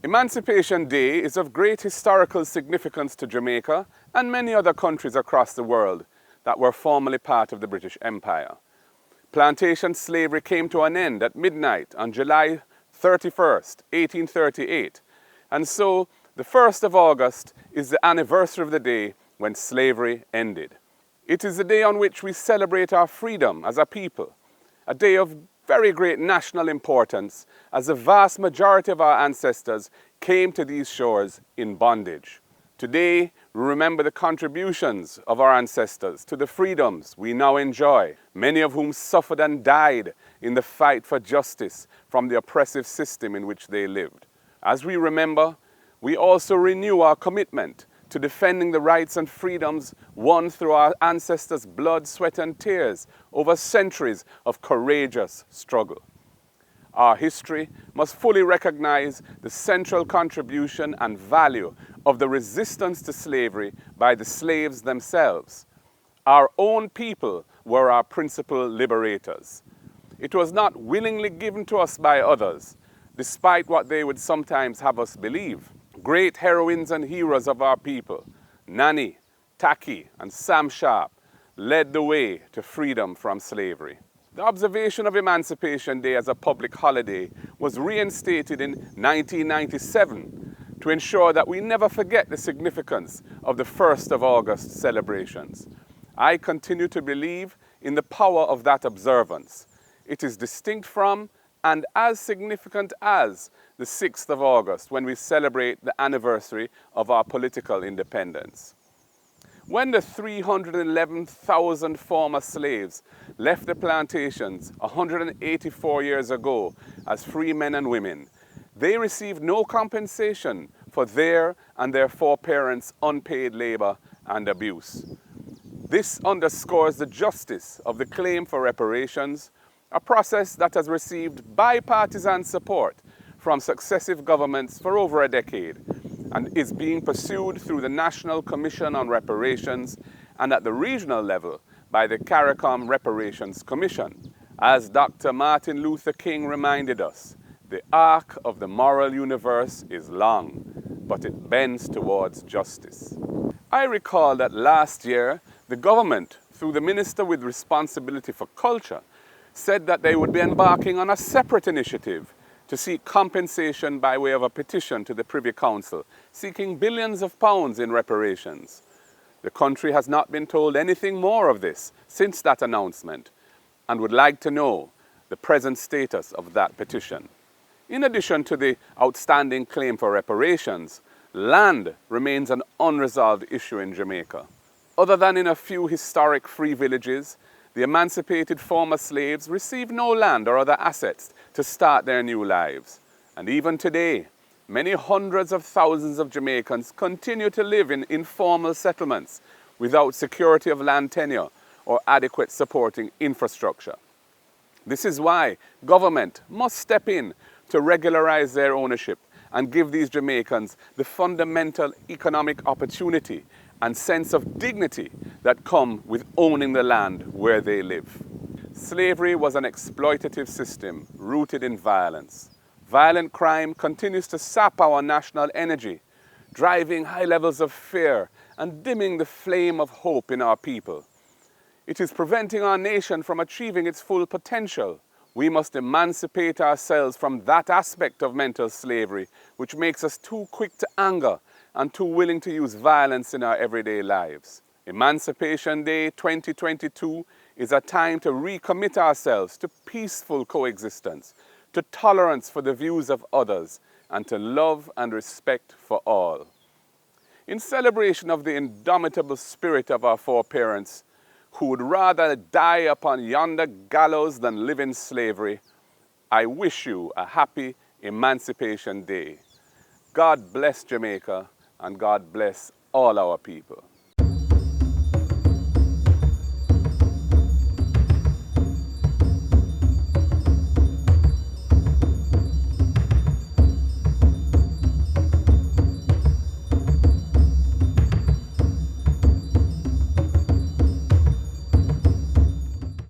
Emancipation Day is of great historical significance to Jamaica and many other countries across the world that were formerly part of the British Empire. Plantation slavery came to an end at midnight on July 31st, 1838, and so the 1st of August is the anniversary of the day when slavery ended. It is the day on which we celebrate our freedom as a people, a day of very great national importance as the vast majority of our ancestors came to these shores in bondage. Today, we remember the contributions of our ancestors to the freedoms we now enjoy, many of whom suffered and died in the fight for justice from the oppressive system in which they lived. As we remember, we also renew our commitment to defending the rights and freedoms won through our ancestors' blood, sweat, and tears over centuries of courageous struggle. Our history must fully recognize the central contribution and value of the resistance to slavery by the slaves themselves. Our own people were our principal liberators. It was not willingly given to us by others, despite what they would sometimes have us believe. Great heroines and heroes of our people, Nanny, Taki, and Sam Sharp, led the way to freedom from slavery. The observation of Emancipation Day as a public holiday was reinstated in 1997 to ensure that we never forget the significance of the 1st of August celebrations. I continue to believe in the power of that observance. It is distinct from and as significant as the 6th of August, when we celebrate the anniversary of our political independence. When the 311,000 former slaves left the plantations 184 years ago as free men and women, they received no compensation for their and their foreparents' unpaid labor and abuse. This underscores the justice of the claim for reparations, a process that has received bipartisan support from successive governments for over a decade and is being pursued through the National Commission on Reparations and at the regional level by the CARICOM Reparations Commission. As Dr. Martin Luther King reminded us, the arc of the moral universe is long, but it bends towards justice. I recall that last year, the government, through the Minister with responsibility for culture, said that they would be embarking on a separate initiative to seek compensation by way of a petition to the Privy Council, seeking billions of pounds in reparations. The country has not been told anything more of this since that announcement and would like to know the present status of that petition. In addition to the outstanding claim for reparations, land remains an unresolved issue in Jamaica. Other than in a few historic free villages, the emancipated former slaves received no land or other assets to start their new lives. And even today, many hundreds of thousands of Jamaicans continue to live in informal settlements without security of land tenure or adequate supporting infrastructure. This is why government must step in to regularize their ownership and give these Jamaicans the fundamental economic opportunity and sense of dignity that come with owning the land where they live. Slavery was an exploitative system rooted in violence. Violent crime continues to sap our national energy, driving high levels of fear and dimming the flame of hope in our people. It is preventing our nation from achieving its full potential. We must emancipate ourselves from that aspect of mental slavery which makes us too quick to anger and too willing to use violence in our everyday lives. Emancipation Day 2022 is a time to recommit ourselves to peaceful coexistence, to tolerance for the views of others, and to love and respect for all. In celebration of the indomitable spirit of our foreparents, who would rather die upon yonder gallows than live in slavery, I wish you a happy Emancipation Day. God bless Jamaica, and God bless all our people.